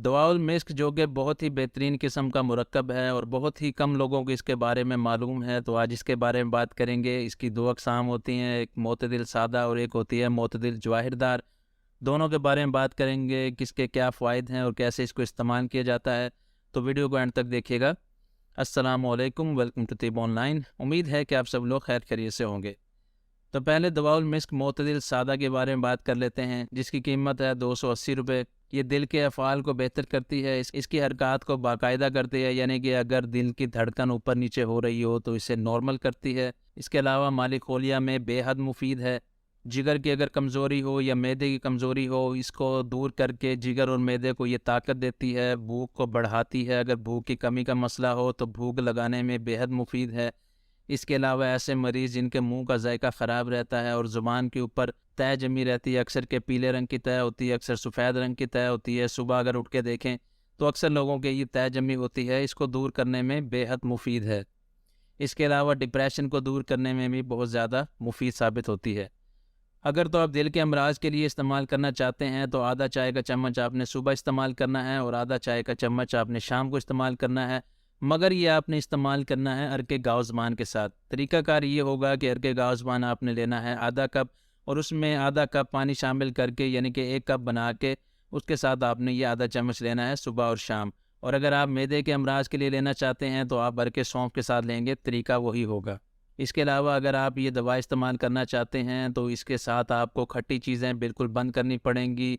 दवाउल मिस्क जो कि बहुत ही बेहतरीन किस्म का मुरक्कब है और बहुत ही कम लोगों को इसके बारे में मालूम है, तो आज इसके बारे में बात करेंगे। इसकी दो अक़साम होती हैं, एक मोतदिल सादा और एक होती है मोतदिल जवाहिरदार। दोनों के बारे में बात करेंगे, किसके क्या फ़ायदे हैं और कैसे इसको इस्तेमाल किया जाता है। तो वीडियो को एंड तक देखिएगा। अस्सलामु अलैकुम, वेलकम टू तिब ऑनलाइन। उम्मीद है कि आप सब लोग खैर खैरियत से होंगे। तो पहले दवाउल मिस्क मोतदिल सादा के बारे में बात कर लेते हैं, जिसकी कीमत है 280 रुपये। ये दिल के अफ़आल को बेहतर करती है, इसकी हरकत को बाकायदा करती है, यानी कि अगर दिल की धड़कन ऊपर नीचे हो रही हो तो इसे नॉर्मल करती है। इसके अलावा माली खोलिया में बेहद मुफीद है। जिगर की अगर कमज़ोरी हो या मैदे की कमज़ोरी हो, इसको दूर करके जिगर और मैदे को ये ताकत देती है, भूख को बढ़ाती है। अगर भूख की कमी का मसला हो तो भूख लगाने में बेहद मुफीद है। इसके अलावा ऐसे मरीज़ जिनके मुंह का जायका ख़राब रहता है और ज़ुबान के ऊपर तय जमी रहती है, अक्सर के पीले रंग की तय होती है, अक्सर सफ़ेद रंग की तय होती है, सुबह अगर उठ के देखें तो अक्सर लोगों के ये तय जमी होती है, इसको दूर करने में बेहद मुफीद है। इसके अलावा डिप्रेशन को दूर करने में भी बहुत ज़्यादा मुफीद साबित होती है। अगर तो आप दिल के अमराज के लिए इस्तेमाल करना चाहते हैं तो आधा चाय का चम्मच आपने सुबह इस्तेमाल करना है और आधा चाय का चम्मच आपने शाम को इस्तेमाल करना है, मगर ये आपने इस्तेमाल करना है अरके गावज़मान के साथ। तरीक़ाकार ये होगा कि अरके गावज़मान आपने लेना है आधा कप और उसमें आधा कप पानी शामिल करके, यानी कि 1 कप बना के उसके साथ आपने ये आधा चम्मच लेना है सुबह और शाम। और अगर आप मैदे के अमराज के लिए लेना चाहते हैं तो आप अरके सौंफ के साथ लेंगे, तरीका वही होगा। इसके अलावा अगर आप ये दवा इस्तेमाल करना चाहते हैं तो इसके साथ आपको खट्टी चीज़ें बिल्कुल बंद करनी पड़ेंगी,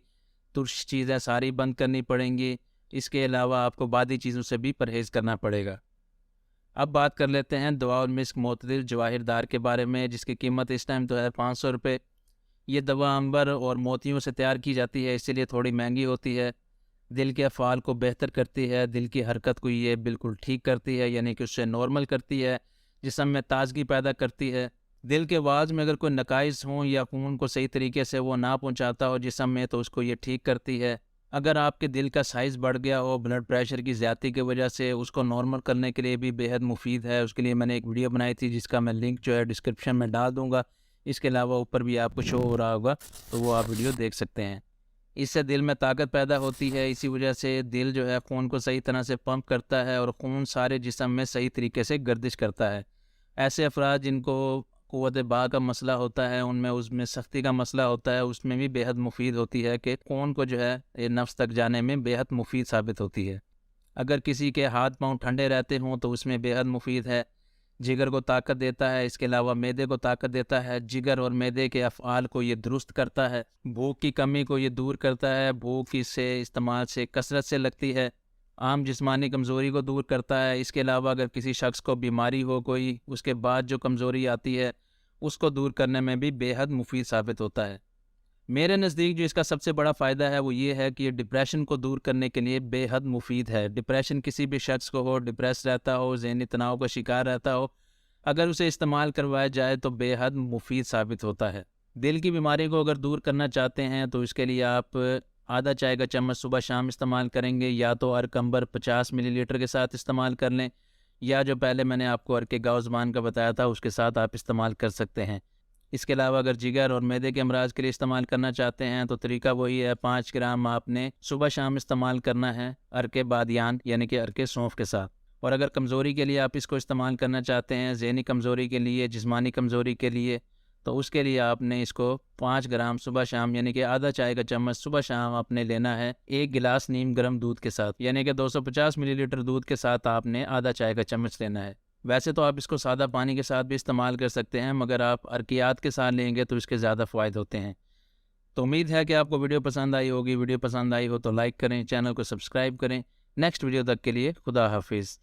तुर्श चीज़ें सारी बंद करनी पड़ेंगी। इसके अलावा आपको बादी चीज़ों से भी परहेज़ करना पड़ेगा। अब बात कर लेते हैं दवाउल मिस्क मोतदिल जवाहिरदार के बारे में, जिसकी कीमत इस टाइम तो है 500 रुपये। ये दवा अंबर और मोतियों से तैयार की जाती है, इसीलिए थोड़ी महंगी होती है। दिल के अफ़आल को बेहतर करती है, दिल की हरकत को ये बिल्कुल ठीक करती है, यानी कि उससे नॉर्मल करती है, जिस्म में ताज़गी पैदा करती है। दिल के वाज में अगर कोई नकाइस हों या खून को सही तरीके से वो ना पहुंचाता हो जिस्म में, तो उसको ये ठीक करती है। अगर आपके दिल का साइज़ बढ़ गया हो ब्लड प्रेशर की ज़्यादती की वजह से, उसको नॉर्मल करने के लिए भी बेहद मुफीद है। उसके लिए मैंने एक वीडियो बनाई थी, जिसका मैं लिंक जो है डिस्क्रिप्शन में डाल दूँगा। इसके अलावा ऊपर भी आपको शो हो रहा होगा, तो वो आप वीडियो देख सकते हैं। इससे दिल में ताकत पैदा होती है, इसी वजह से दिल जो है खून को सही तरह से पंप करता है और खून सारे जिस्म में सही तरीके से गर्दिश करता है। ऐसे अफराद जिनको क़ुव्वत बा का मसला होता है, उनमें उसमें सख्ती का मसला होता है, उसमें भी बेहद मुफीद होती है कि खून को जो है ये नफ्स तक जाने में बेहद मुफीद साबित होती है। अगर किसी के हाथ पाँव ठंडे रहते हों तो उसमें बेहद मुफीद है। जिगर को ताकत देता है, इसके अलावा मैदे को ताकत देता है। जिगर और मैदे के अफ़आल को ये दुरुस्त करता है, भूख की कमी को ये दूर करता है, भूख इससे इस्तेमाल से कसरत से लगती है, आम जिस्मानी कमज़ोरी को दूर करता है। इसके अलावा अगर किसी शख्स को बीमारी हो कोई, उसके बाद जो कमज़ोरी आती है उसको दूर करने में भी बेहद मुफीद साबित होता है। मेरे नज़दीक जो इसका सबसे बड़ा फ़ायदा है वो ये है कि ये डिप्रेशन को दूर करने के लिए बेहद मुफीद है। डिप्रेशन किसी भी शख्स को हो, डिप्रेस रहता हो, ज़हनी तनाव का शिकार रहता हो, अगर उसे इस्तेमाल करवाया जाए तो बेहद मुफीद साबित होता है। दिल की बीमारी को अगर दूर करना चाहते हैं तो इसके लिए आप आधा चाय का चम्मच सुबह शाम इस्तेमाल करेंगे, या तो अरकंबर 50 मिलीलीटर के साथ इस्तेमाल कर लें, या जो पहले मैंने आपको अरके गावज़मान का बताया था उसके साथ आप इस्तेमाल कर सकते हैं। इसके अलावा अगर जिगर और मैदे के अमराज के लिए इस्तेमाल करना चाहते हैं तो तरीका वही है, 5 ग्राम आपने सुबह शाम इस्तेमाल करना है अरके बादियान, यानी कि अरके सौंफ के साथ। और अगर कमज़ोरी के लिए आप इसको इस्तेमाल करना चाहते हैं, ज़हनी कमज़ोरी के लिए, जिस्मानी कमज़ोरी के लिए, तो उसके लिए आपने इसको 5 ग्राम सुबह शाम, यानी कि आधा चाय का चम्मच सुबह शाम आपने लेना है 1 गिलास नीम गर्म दूध के साथ, यानी कि 250 मिलीलीटर दूध के साथ आपने आधा चाय का चम्मच लेना है। वैसे तो आप इसको सादा पानी के साथ भी इस्तेमाल कर सकते हैं, मगर आप अरकियात के साथ लेंगे तो इसके ज़्यादा फ़ायदे होते हैं। तो उम्मीद है कि आपको वीडियो पसंद आई होगी। वीडियो पसंद आई हो तो लाइक करें, चैनल को सब्सक्राइब करें। नेक्स्ट वीडियो तक के लिए खुदा हाफिज़।